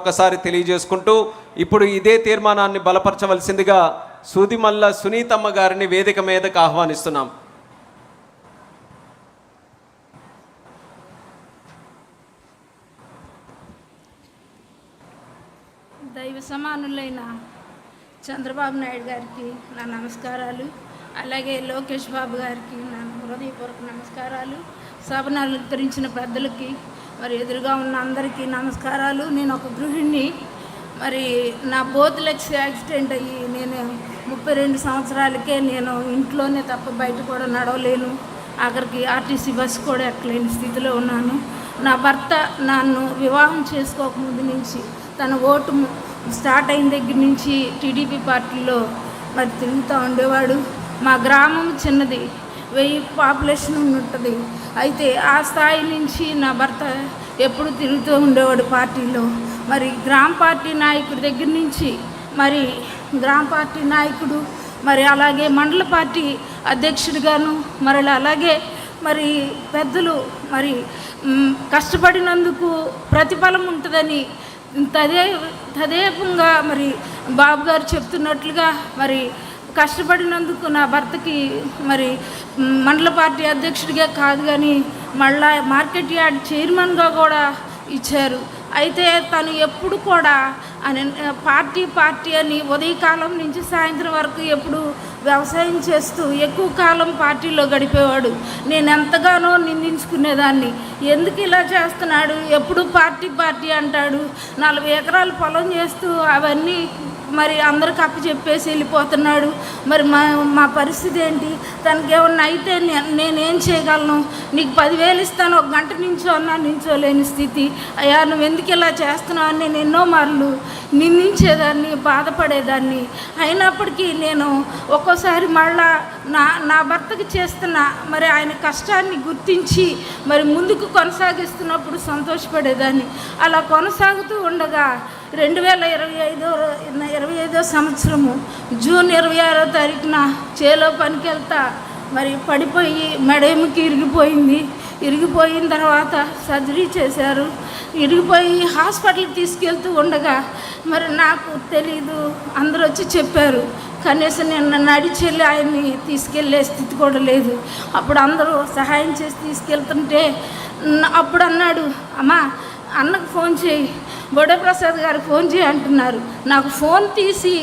మరొకసారి తెలియజేసుకుంటూ ఇప్పుడు ఇదే తీర్మానాన్ని బలపరచవలసిందిగా సూదిమల్ల సునీతమ్మ గారిని వేదిక మీదకు ఆహ్వానిస్తున్నాం. దైవ సమానులైన చంద్రబాబు నాయుడు గారికి నా నమస్కారాలు, అలాగే లోకేష్ బాబు గారికి నా హృదయపూర్వక నమస్కారాలు, సభను అలంకరించిన పెద్దలకి మరి ఎదురుగా ఉన్న అందరికీ నమస్కారాలు. నేను ఒక గృహిణి. మరి నా బోత్ లెగ్స్ యాక్సిడెంట్ అయ్యి నేను 32 సంవత్సరాలకే నేను ఇంట్లోనే తప్ప బయట కూడా నడవలేను. ఆఖరికి ఆర్టీసీ బస్సు కూడా ఎక్కలేని స్థితిలో ఉన్నాను. నా భర్త నన్ను వివాహం చేసుకోకముందు నుంచి తన ఓటు స్టార్ట్ అయిన దగ్గర నుంచి టీడీపీ పార్టీలో మరి తిరుగుతూ ఉండేవాడు. మా గ్రామం చిన్నది, 1000 పాపులేషన్ ఉంటుంది. అయితే ఆ స్థాయి నుంచి నా భర్త ఎప్పుడు తిరుగుతూ ఉండేవాడు పార్టీలో. మరి గ్రామ పార్టీ నాయకుడి దగ్గర నుంచి మరి గ్రామ పార్టీ నాయకుడు, మరి అలాగే మండల పార్టీ అధ్యక్షుడిగాను, మరి అలాగే మరి పెద్దలు మరి కష్టపడినందుకు ప్రతిఫలం ఉంటుందని తదేకంగా మరి బాబు గారు చెప్తున్నట్లుగా మరి కష్టపడినందుకు నా భర్తకి మరి మండల పార్టీ అధ్యక్షుడిగా కాదు కానీ మళ్ళా మార్కెట్ యార్డ్ చైర్మన్గా కూడా ఇచ్చారు. అయితే తను ఎప్పుడు కూడా పార్టీ అని ఉదయకాలం నుంచి సాయంత్రం వరకు ఎప్పుడు వ్యవసాయం చేస్తూ ఎక్కువ కాలం పార్టీలో గడిపేవాడు. నేను ఎంతగానో నిందించుకునేదాన్ని, ఎందుకు ఇలా చేస్తున్నాడు, ఎప్పుడు పార్టీ అంటాడు. 40 ఎకరాలు పొలం చేస్తూ అవన్నీ మరి అందరికి అప్పచెప్పేసి వెళ్ళిపోతున్నాడు. మరి మా పరిస్థితి ఏంటి, తనకి ఏమన్నా అయితే నేనేం చేయగలను, నీకు 10,000 ఇస్తాను, ఒక గంట నించోలేని స్థితి. అయ్యా నువ్వు ఎందుకు ఇలా చేస్తున్నావు అని నేను ఎన్నో మార్లు నిందించేదాన్ని, బాధపడేదాన్ని. అయినప్పటికీ నేను ఒక్కోసారి మళ్ళా నా భర్తకి చేస్తున్న మరి ఆయన కష్టాన్ని గుర్తించి మరి ముందుకు కొనసాగిస్తున్నప్పుడు సంతోషపడేదాన్ని. అలా కొనసాగుతూ ఉండగా 2025 సంవత్సరము జూన్ 26వ తారీఖున చేలో పనికి వెళ్తా మరి పడిపోయి మెడెముకి ఇరిగిపోయిన తర్వాత సర్జరీ చేశారు. ఇరిగిపోయి హాస్పిటల్కి తీసుకెళ్తూ ఉండగా మరి నాకు తెలీదు, అందరూ వచ్చి చెప్పారు. కనీసం నేను నడిచెళ్ళి ఆయన్ని తీసుకెళ్ళే స్థితి కూడా లేదు. అప్పుడు అందరూ సహాయం చేసి తీసుకెళ్తుంటే అప్పుడు అన్నాడు, అమ్మా అన్నకు ఫోన్ చేయి, బొడప్రసాద్ గారు ఫోన్ చేయి అంటున్నారు. నాకు ఫోన్ తీసి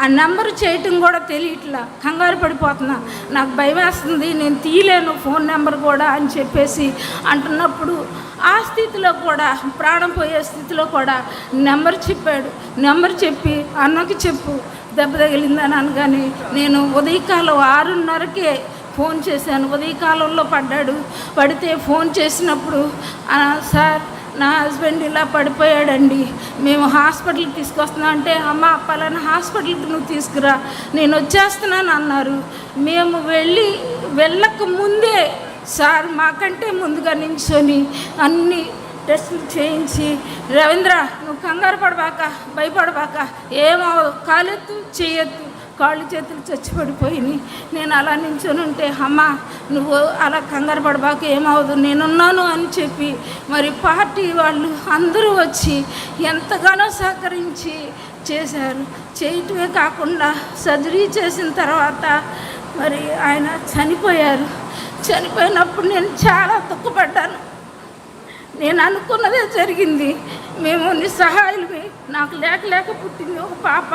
ఆ నెంబర్ చేయటం కూడా తెలియట్లా, కంగారు పడిపోతున్నా, నాకు భయం వేస్తుంది, నేను తీయలేను ఫోన్ నెంబర్ కూడా అని చెప్పేసి అంటున్నప్పుడు ఆ స్థితిలో కూడా ప్రాణం పోయే స్థితిలో కూడా నెంబర్ చెప్పాడు. నెంబర్ చెప్పి అన్నకి చెప్పు దెబ్బ తగిలిందని అనగానే నేను ఉదయకాలం 6:30కే ఫోన్ చేశాను. ఉదయకాలంలో పడితే ఫోన్ చేసినప్పుడు సార్ నా హస్బెండ్ ఇలా పడిపోయాడండి, మేము హాస్పిటల్కి తీసుకొస్తున్నాం అంటే, అమ్మ పలానా హాస్పిటల్కి నువ్వు తీసుకురా, నేను వచ్చేస్తున్నాను అన్నారు. మేము వెళ్ళక ముందే సార్ మాకంటే ముందుగా నించొని అన్ని టెస్టులు చేయించి, రవీంద్ర నువ్వు కంగారు పడబాక, భయపడబాక, ఏమవు, కాలెత్తు చేయొద్దు, కాళ్ళు చేతులు చచ్చిపడిపోయినాయి. నేను అలా నించొని ఉంటే, అమ్మ నువ్వు అలా కంగారు పడబాక, ఏమవదు, నేనున్నాను అని చెప్పి మరి పార్టీ వాళ్ళు అందరూ వచ్చి ఎంతగానో సహకరించి చేశారు. చేయటమే కాకుండా సర్జరీ చేసిన తర్వాత మరి ఆయన చనిపోయినప్పుడు నేను చాలా దుఃఖపడ్డాను. నేను అనుకున్నదే జరిగింది. మేము నిస్సహాయులమే. నాకు లేక పుట్టింది ఒక పాప,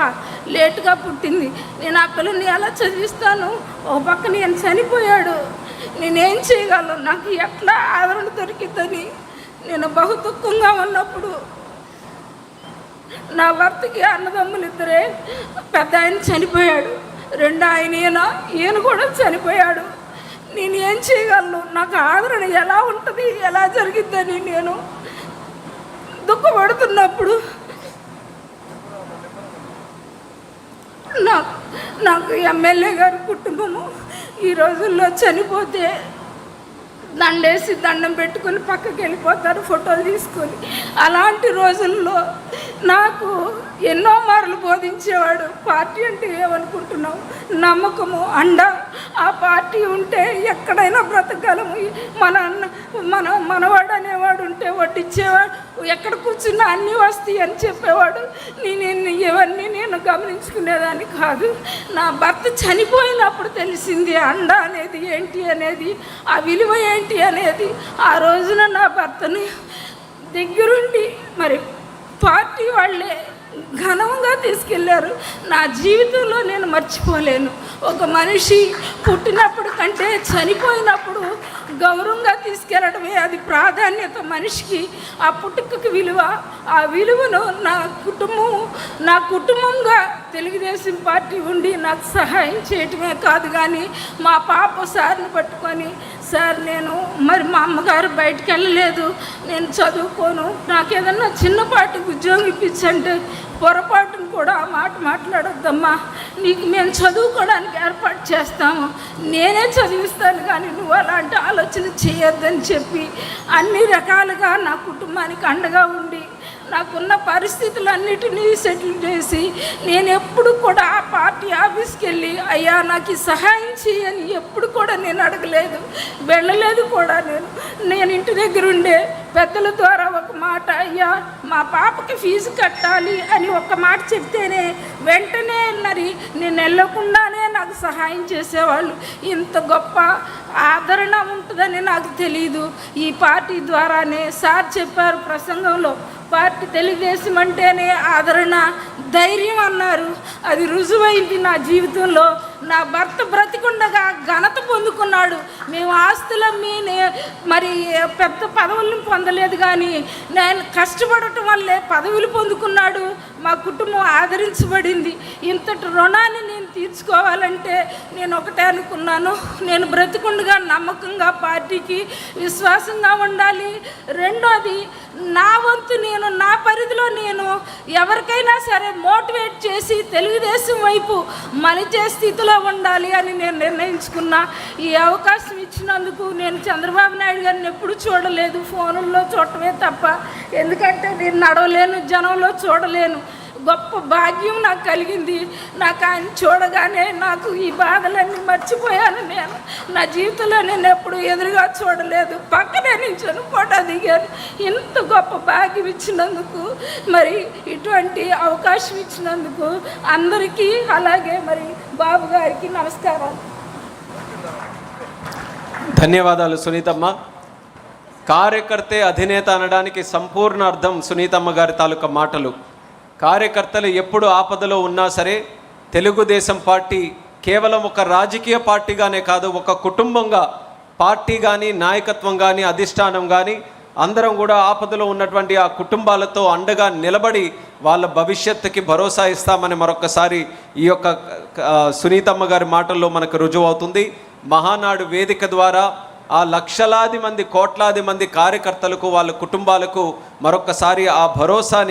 లేటుగా పుట్టింది. నేను ఆ పిల్లని ఎలా చదివిస్తాను, ఒక పక్క నేను చనిపోయాడు, నేనేం చేయగలను, నాకు ఎట్లా ఆదరణ దొరికిందని నేను బహు దుఃఖంగా ఉన్నప్పుడు నా భర్తకి అన్నదమ్ములు 2, పెద్ద ఆయన చనిపోయాడు, 2 ఈయన కూడా చనిపోయాడు. నేను ఏం చేయగలను, నాకు ఆదరణ ఎలా ఉంటుంది, ఎలా జరిగిద్దని నేను దుఃఖపడుతున్నప్పుడు నాకు ఎమ్మెల్యే గారి కుటుంబము ఈ రోజుల్లో చనిపోతే దండేసి దండం పెట్టుకొని పక్కకి వెళ్ళిపోతారు ఫోటోలు తీసుకొని. అలాంటి రోజుల్లో నాకు నాకు ఎన్నో మార్లు బోధించేవాడు. పార్టీ అంటే ఏమనుకుంటున్నావు, నమ్మకము, అండ. ఆ పార్టీ ఉంటే ఎక్కడైనా బ్రతకగలము. మనవాడు అనేవాడు ఉంటే వడ్డిచ్చేవాడు, ఎక్కడ కూర్చున్నా అన్నీ వస్తాయి అని చెప్పేవాడు. ఇవన్నీ నేను గమనించుకునేదాన్ని కాదు. నా భర్త చనిపోయినప్పుడు తెలిసింది అండ అనేది ఏంటి అనేది, ఆ విలువ ఏంటి అనేది. ఆ రోజున నా భర్తని దగ్గరుండి మరి పార్టీ వాళ్ళే ఘనంగా తీసుకెళ్ళారు. నా జీవితంలో నేను మర్చిపోలేను. ఒక మనిషి పుట్టినప్పుడు కంటే చనిపోయినప్పుడు గౌరవంగా తీసుకెళ్ళడమే అది ప్రాధాన్యత మనిషికి. ఆ పుట్టుకకి విలువ, ఆ విలువను నా కుటుంబంగా తెలుగుదేశం పార్టీ ఉండి నాకు సహాయం చేయటమే కాదు, కానీ మా పాప సార్ని పట్టుకొని, సార్ నేను మరి మా అమ్మగారు బయటికి వెళ్ళలేదు, నేను చదువుకోను, నాకు ఏదన్నా చిన్నపాటి ఉద్యోగం ఇప్పించంటే, పొరపాటును కూడా ఆ మాట మాట్లాడొద్దమ్మా, నీకు మేము చదువుకోవడానికి ఏర్పాటు చేస్తాము, నేనే చదివిస్తాను, కానీ నువ్వు అలాంటి ఆలోచన చేయొద్దని చెప్పి అన్ని రకాలుగా నా కుటుంబానికి అండగా ఉండి నాకున్న పరిస్థితులన్నిటినీ సెటిల్ చేసి, నేను ఎప్పుడు కూడా ఆ పార్టీ ఆఫీస్కి వెళ్ళి అయ్యా నాకు ఈ సహాయం చేయని ఎప్పుడు కూడా నేను అడగలేదు, వెళ్ళలేదు కూడా. నేను ఇంటి దగ్గర ఉండే పెద్దల ద్వారా ఒక మాట, అయ్యా మా పాపకి ఫీజు కట్టాలి అని ఒక మాట చెప్తేనే వెంటనే మరి నేను వెళ్ళకుండానే నాకు సహాయం చేసేవాళ్ళు. ఇంత గొప్ప ఆదరణ ఉంటుందని నాకు తెలియదు. ఈ పార్టీ ద్వారానే సార్ చెప్పారు ప్రసంగంలో, పార్టీ తెలుగుదేశం అంటేనే ఆదరణ, ధైర్యం అన్నారు. అది రుజువైంది నా జీవితంలో. నా భర్త బ్రతికుండగా ఘనత పొందుకున్నాడు. మేము ఆస్తులమ్మి మరి పెద్ద పదవులను పొందలేదు, కానీ నేను కష్టపడటం వల్లే పదవులు పొందుకున్నాడు. మా కుటుంబం ఆదరించబడింది. ఇంతటి రుణాన్ని నేను తీర్చుకోవాలంటే నేను ఒకటే అనుకున్నాను, నేను బ్రతికుండగా నమ్మకంగా పార్టీకి విశ్వాసంగా ఉండాలి. రెండోది, నా వంతు నేను నా పరిధిలో నేను ఎవరికైనా సరే మోటివేట్ చేసి తెలుగుదేశం వైపు మలిచే స్థితిలో ఉండాలి అని నేను నిర్ణయించుకున్నా. ఈ అవకాశం ఇచ్చినందుకు నేను చంద్రబాబు నాయుడు గారిని ఎప్పుడు చూడలేదు, ఫోనుల్లో చూడటమే తప్ప. ఎందుకంటే నేను నడవలేను, జనంలో చూడలేను. గొప్ప భాగ్యం నాకు కలిగింది. నాకు ఆయన చూడగానే నాకు ఈ బాధలన్నీ మర్చిపోయాను. నేను నా జీవితంలో నేను ఎప్పుడు ఎదురుగా చూడలేదు, పక్కనే నించొని ఫోటో దిగాను. ఇంత గొప్ప భాగ్యం ఇచ్చినందుకు, మరి ఇటువంటి అవకాశం ఇచ్చినందుకు అందరికీ, అలాగే మరి బాబు గారికి నమస్కారాలు. ధన్యవాదాలు సునీతమ్మ. కార్యకర్తే అధినేత అనడానికి సంపూర్ణ అర్థం సునీతమ్మ గారి తాలూకా మాటలు. కార్యకర్తలు ఎప్పుడు ఆపదలో ఉన్నా సరే తెలుగుదేశం పార్టీ కేవలం ఒక రాజకీయ పార్టీగానే కాదు, ఒక కుటుంబంగా పార్టీ కానీ, నాయకత్వం కానీ, అధిష్టానం కానీ అందరం కూడా ఆపదలో ఉన్నటువంటి ఆ కుటుంబాలతో అండగా నిలబడి వాళ్ళ భవిష్యత్తుకి భరోసా ఇస్తామని మరొకసారి ఈ యొక్క సునీతమ్మ గారి మాటల్లో మనకు రుజువు అవుతుంది. మహానాడు వేదిక ద్వారా ఆ లక్షలాది మంది, కోట్లాది మంది కార్యకర్తలకు, వాళ్ళ కుటుంబాలకు మరొకసారి ఆ భరోసాని